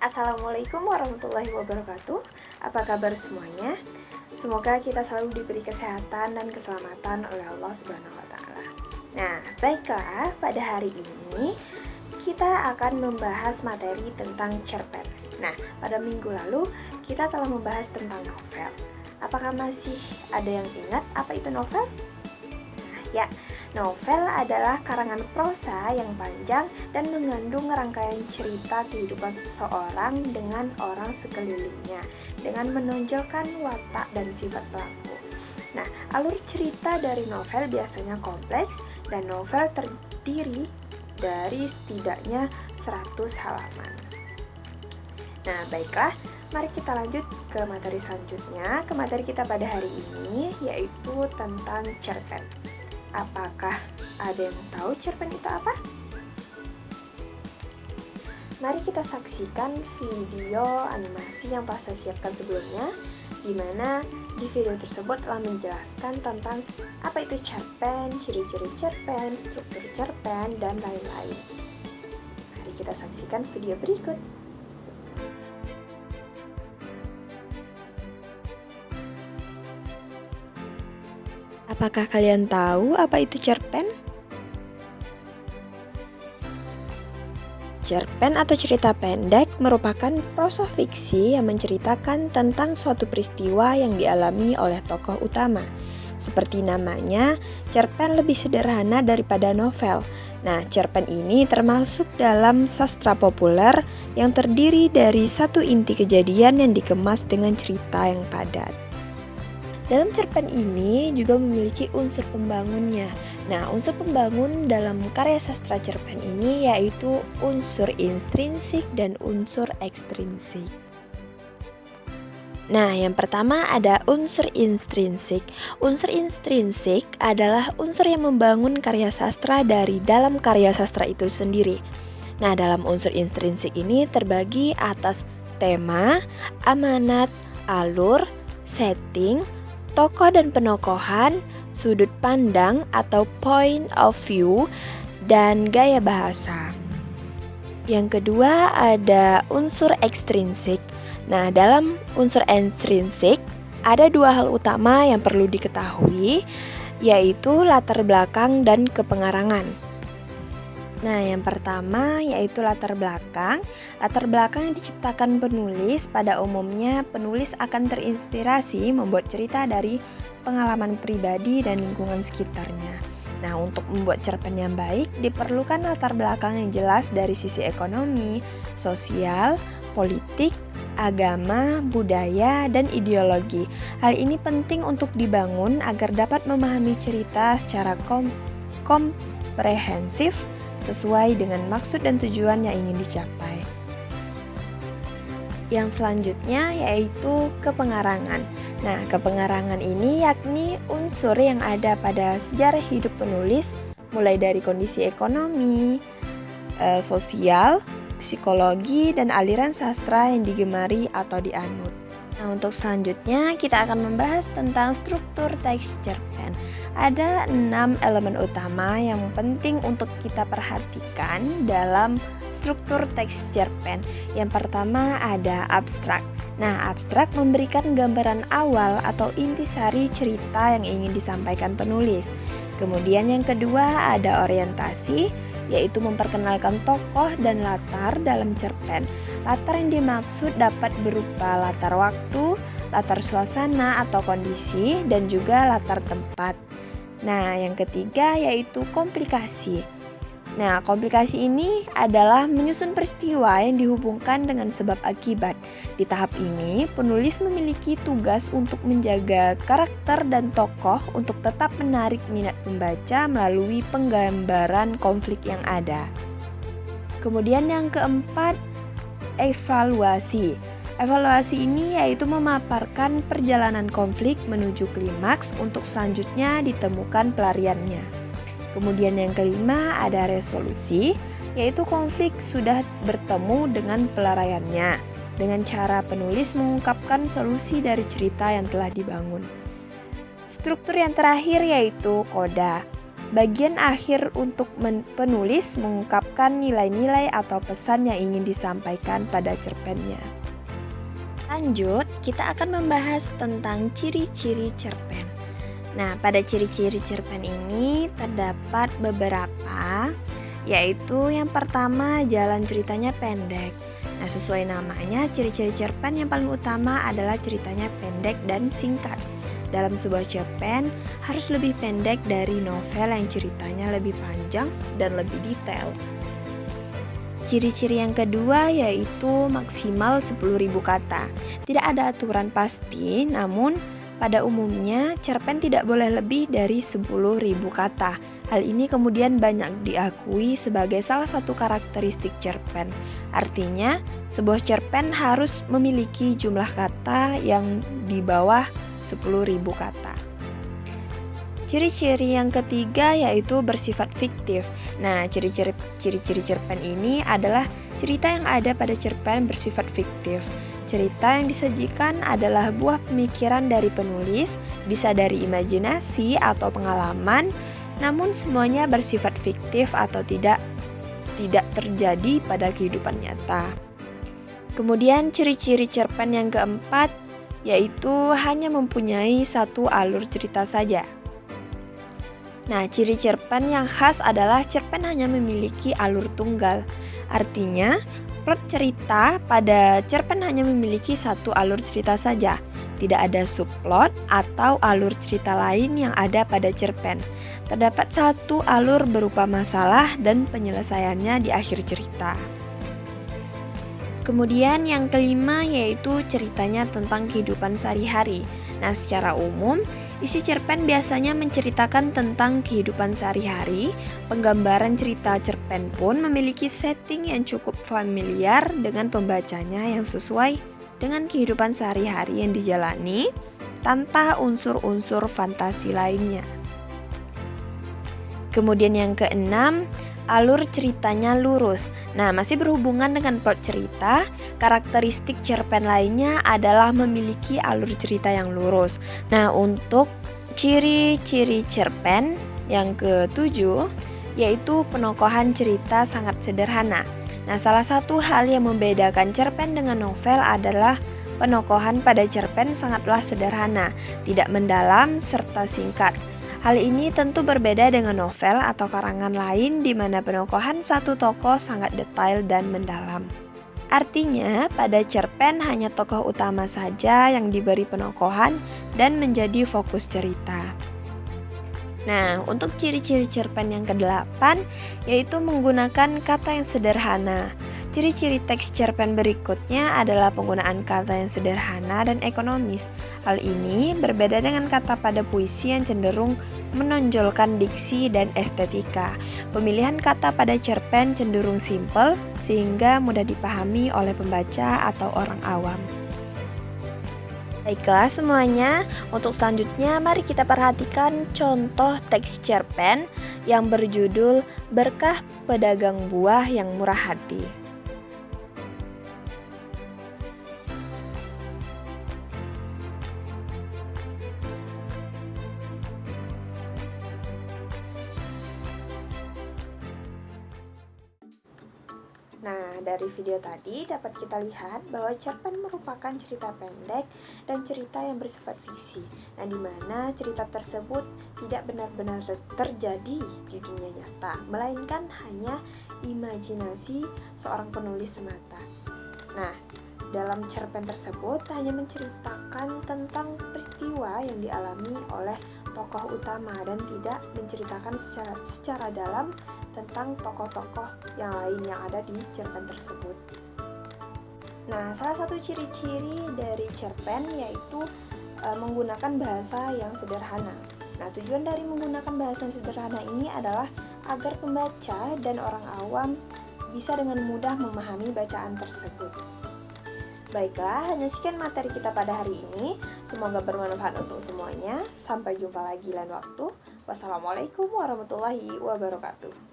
Assalamualaikum warahmatullahi wabarakatuh. Apa kabar semuanya? Semoga kita selalu diberi kesehatan dan keselamatan oleh Allah Subhanahu wa taala. Nah, baiklah, pada hari ini kita akan membahas materi tentang cerpen. Nah, pada minggu lalu kita telah membahas tentang novel. Apakah masih ada yang ingat apa itu novel? Ya, novel adalah karangan prosa yang panjang dan mengandung rangkaian cerita kehidupan seseorang dengan orang sekelilingnya dengan menonjolkan watak dan sifat pelaku. Nah, alur cerita dari novel biasanya kompleks dan novel terdiri dari setidaknya 100 halaman. Nah, baiklah, mari kita lanjut ke materi selanjutnya. Ke materi kita pada hari ini yaitu tentang cerpen. Apakah ada yang tahu cerpen itu apa? Mari kita saksikan video animasi yang telah saya siapkan sebelumnya, di mana di video tersebut telah menjelaskan tentang apa itu cerpen, ciri-ciri cerpen, struktur cerpen, dan lain-lain. Mari kita saksikan video berikut. Apakah kalian tahu apa itu cerpen? Cerpen atau cerita pendek merupakan prosa fiksi yang menceritakan tentang suatu peristiwa yang dialami oleh tokoh utama. Seperti namanya, cerpen lebih sederhana daripada novel. Nah, cerpen ini termasuk dalam sastra populer yang terdiri dari satu inti kejadian yang dikemas dengan cerita yang padat. Dalam cerpen ini juga memiliki unsur pembangunnya. Nah, unsur pembangun dalam karya sastra cerpen ini yaitu unsur intrinsik dan unsur ekstrinsik. Nah, yang pertama ada unsur intrinsik. Unsur intrinsik adalah unsur yang membangun karya sastra dari dalam karya sastra itu sendiri. Nah, dalam unsur intrinsik ini terbagi atas tema, amanat, alur, setting, tokoh dan penokohan, sudut pandang atau point of view, dan gaya bahasa. Yang kedua ada unsur ekstrinsik. Nah, dalam unsur ekstrinsik ada dua hal utama yang perlu diketahui, yaitu latar belakang dan kepengarangan. Nah, yang pertama yaitu latar belakang. Latar belakang yang diciptakan penulis, pada umumnya penulis akan terinspirasi membuat cerita dari pengalaman pribadi dan lingkungan sekitarnya. Nah, untuk membuat cerpen yang baik diperlukan latar belakang yang jelas dari sisi ekonomi, sosial, politik, agama, budaya, dan ideologi. Hal ini penting untuk dibangun agar dapat memahami cerita secara komprehensif sesuai dengan maksud dan tujuan yang ingin dicapai. Yang selanjutnya yaitu kepengarangan. Nah, kepengarangan ini yakni unsur yang ada pada sejarah hidup penulis, mulai dari kondisi ekonomi, sosial, psikologi, dan aliran sastra yang digemari atau dianut. Nah, untuk selanjutnya kita akan membahas tentang struktur teks cerpen. Ada 6 elemen utama yang penting untuk kita perhatikan dalam struktur teks cerpen. Yang pertama ada abstrak. Nah, abstrak memberikan gambaran awal atau intisari cerita yang ingin disampaikan penulis. Kemudian yang kedua ada orientasi, yaitu memperkenalkan tokoh dan latar dalam cerpen. Latar yang dimaksud dapat berupa latar waktu, latar suasana atau kondisi, dan juga latar tempat. Nah, yang ketiga yaitu komplikasi. Nah, komplikasi ini adalah menyusun peristiwa yang dihubungkan dengan sebab akibat. Di tahap ini, penulis memiliki tugas untuk menjaga karakter dan tokoh untuk tetap menarik minat pembaca melalui penggambaran konflik yang ada. Kemudian yang keempat, evaluasi. Evaluasi ini yaitu memaparkan perjalanan konflik menuju klimaks untuk selanjutnya ditemukan pelariannya. Kemudian yang kelima ada resolusi, yaitu konflik sudah bertemu dengan pelariannya, dengan cara penulis mengungkapkan solusi dari cerita yang telah dibangun. Struktur yang terakhir yaitu koda. Bagian akhir untuk penulis mengungkapkan nilai-nilai atau pesan yang ingin disampaikan pada cerpennya. Lanjut, kita akan membahas tentang ciri-ciri cerpen. Nah, pada ciri-ciri cerpen ini terdapat beberapa, yaitu yang pertama, jalan ceritanya pendek. Nah, sesuai namanya, ciri-ciri cerpen yang paling utama adalah ceritanya pendek dan singkat. Dalam sebuah cerpen harus lebih pendek dari novel yang ceritanya lebih panjang dan lebih detail. Ciri-ciri yang kedua yaitu maksimal 10.000 kata. Tidak ada aturan pasti, namun pada umumnya cerpen tidak boleh lebih dari 10.000 kata. Hal ini kemudian banyak diakui sebagai salah satu karakteristik cerpen. Artinya, sebuah cerpen harus memiliki jumlah kata yang di bawah 10.000 kata. Ciri-ciri yang ketiga yaitu bersifat fiktif. Nah, ciri-ciri cerpen ini adalah cerita yang ada pada cerpen bersifat fiktif. Cerita yang disajikan adalah buah pemikiran dari penulis, bisa dari imajinasi atau pengalaman, namun semuanya bersifat fiktif atau tidak terjadi pada kehidupan nyata. Kemudian ciri-ciri cerpen yang keempat yaitu hanya mempunyai satu alur cerita saja. Nah, ciri cerpen yang khas adalah cerpen hanya memiliki alur tunggal. Artinya, plot cerita pada cerpen hanya memiliki satu alur cerita saja. Tidak ada subplot atau alur cerita lain yang ada pada cerpen. Terdapat satu alur berupa masalah dan penyelesaiannya di akhir cerita. Kemudian yang kelima yaitu ceritanya tentang kehidupan sehari-hari. Nah, secara umum, isi cerpen biasanya menceritakan tentang kehidupan sehari-hari. Penggambaran cerita cerpen pun memiliki setting yang cukup familiar dengan pembacanya yang sesuai dengan kehidupan sehari-hari yang dijalani tanpa unsur-unsur fantasi lainnya. Kemudian yang keenam, alur ceritanya lurus. Nah, masih berhubungan dengan plot cerita, karakteristik cerpen lainnya adalah memiliki alur cerita yang lurus. Nah, untuk ciri-ciri cerpen yang ketujuh, yaitu penokohan cerita sangat sederhana. Nah, salah satu hal yang membedakan cerpen dengan novel adalah penokohan pada cerpen sangatlah sederhana, tidak mendalam, serta singkat. Hal ini tentu berbeda dengan novel atau karangan lain di mana penokohan satu tokoh sangat detail dan mendalam. Artinya, pada cerpen hanya tokoh utama saja yang diberi penokohan dan menjadi fokus cerita. Nah, untuk ciri-ciri cerpen yang ke-8 yaitu menggunakan kata yang sederhana. Ciri-ciri teks cerpen berikutnya adalah penggunaan kata yang sederhana dan ekonomis. Hal ini berbeda dengan kata pada puisi yang cenderung menonjolkan diksi dan estetika. Pemilihan kata pada cerpen cenderung simpel sehingga mudah dipahami oleh pembaca atau orang awam. Baiklah semuanya, untuk selanjutnya mari kita perhatikan contoh teks cerpen yang berjudul Berkah Pedagang Buah yang Murah Hati. Nah, dari video tadi dapat kita lihat bahwa cerpen merupakan cerita pendek dan cerita yang bersifat fiksi. Nah, di mana cerita tersebut tidak benar-benar terjadi di dunia nyata, melainkan hanya imajinasi seorang penulis semata. Nah, dalam cerpen tersebut hanya menceritakan tentang peristiwa yang dialami oleh tokoh utama dan tidak menceritakan secara dalam tentang tokoh-tokoh yang lain yang ada di cerpen tersebut. Nah, salah satu ciri-ciri dari cerpen yaitu menggunakan bahasa yang sederhana. Nah, tujuan dari menggunakan bahasa yang sederhana ini adalah agar pembaca dan orang awam bisa dengan mudah memahami bacaan tersebut. Baiklah, hanya sekian materi kita pada hari ini. Semoga bermanfaat untuk semuanya. Sampai jumpa lagi lain waktu. Wassalamualaikum warahmatullahi wabarakatuh.